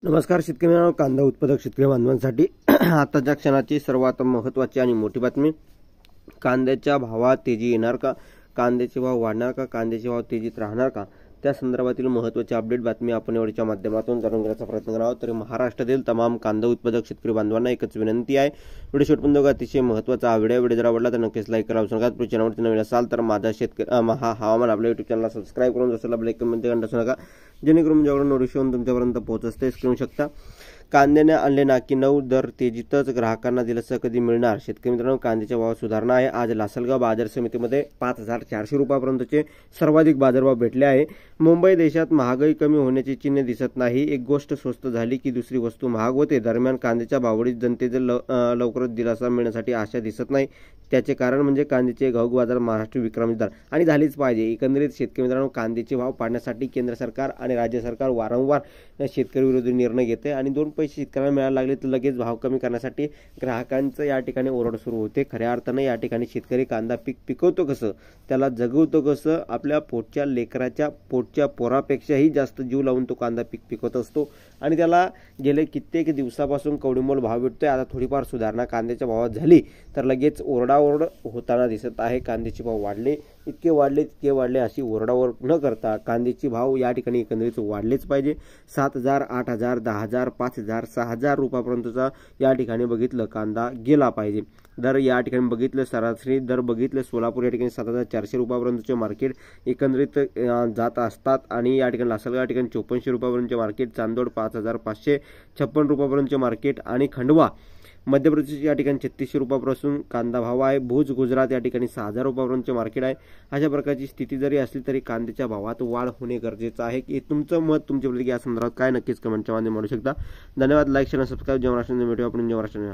नमस्कार शेतकरी मित्रांनो, कांदा उत्पादक शेतकरी बांधवांसाठी आताच्या क्षणाची सर्वात महत्त्वाची आणि मोठी बातमी। कांद्याच्या भावात तेजी येणार का, कांद्याचे भाव वाढणार का, कांद्याचे भाव तेजीत राहणार का, त्या संदर्भातील महत्त्वाची अपडेट बातमी आपण एवढ्याच्या माध्यमातून जाणून घेण्याचा प्रयत्न करणार आहोत। तर महाराष्ट्रातील तमाम कांदा उत्पादक शेतकरी बांधवांना एकच विनंती आहे, व्हिडिओ शेवटपर्यंत बघा। अतिशय महत्त्वाचा हा व्हिडिओ जर आवडला तर नक्कीच लाईक करा। पुढे चॅनलवरती नवीन असाल तर माझा शेतकरी हा हवामान आपल्या YouTube चॅनलला सबस्क्राइब करून जसं बेल आयकॉन मध्ये घंटा नका, जेणेकरून जेवढं नोटिफिकेशन तुमच्यापर्यंत पोहोचत ते करू शकता। कांद्याने आणले नाकी 9 दर तेजीतच ग्राहकांना दिलासा कधी मिळणार? शेतकरी मित्रांनो, कांद्याच्या भावात सुधारणा आहे। आज लासलगाव बाजार समितीमध्ये 5400 रुपयापर्यंतचे सर्वाधिक बाजारभाव भेटले आहे। मुंबई देशात महागाई कमी होण्याची चिन्हे दिसत नाही। एक गोष्ट स्वस्त झाली की दुसरी वस्तू महाग होते। दरम्यान कांद्याच्या भाववाढीत जनतेचे लवकरच दिलासा मिळण्यासाठी आशा दिसत नाही। त्याचे कारण म्हणजे कांद्याचे घाऊक बाजार महाराष्ट्र विक्रमी दर आणि झालीच पाहिजे। एकंदरीत शेतकरी मित्रांनो, कांद्याचे भाव पाडण्यासाठी केंद्र सरकार आणि राज्य सरकार वारंवार शेतकरी विरोधी निर्णय घेते आणि 2 पैसे शेतकऱ्यांना मिळायला लागले तर लगेच भाव कमी करण्यासाठी ग्राहकांचं या ठिकाणी ओरड सुरू होते। खऱ्या अर्थाने या ठिकाणी शेतकरी कांदा पिकवतो कसं, त्याला जगवतो कसं, आपल्या पोटच्या लेकराच्या पोटच्या पोरापेक्षाही जास्त जीव लावून तो कांदा पिकवत असतो आणि त्याला गेले कित्येक दिवसापासून कवडीमोल भाव भेटतोय। आता थोडीफार सुधारणा कांद्याच्या भावात झाली तर लगेच ओरडाओरड होताना दिसत आहे। कांद्याचे भाव वाढले, इतके वाढले अशी ओरडाओरड न करता कांद्याचे भाव या ठिकाणी एकंदरीत वाढलेच पाहिजे। 7000, 8000, 10000, 5000, 6000 रुपयापर्यंतचा या ठिकाणी बघितलं कांदा गेला पाहिजे। दर या ठिकाणी बघितलं, सरासरी दर बघितलं, सोलापूर या ठिकाणी 7400 रुपयापर्यंतचे मार्केट एकंदरीत जात असतात आणि या ठिकाणी लासलगाव या ठिकाणी 5400 रुपयापर्यंतचे मार्केट, चांदोड 5556 रुपयापर्यंतचे मार्केट आणि खंडवा मध्य प्रदेश या ठिकाणी 3600 रुपयापासून कांदा भाव आहे। भुज गुजरात या ठिकाणी 6000 रुपयापर्यंतचे मार्केट आहे। अशा प्रकारची स्थिती जरी असली तरी कांद्याच्या भावात वाढ होणे गरजेचं आहे। की तुमचं मत, तुमच्या प्रतिक्रिया या संदर्भात काय, नक्कीच कमेंटच्या माध्यमातून मांडू शकता। धन्यवाद। Like share subscribe. जय महाराष्ट्र, भेटूया आपण जय महाराष्ट्र।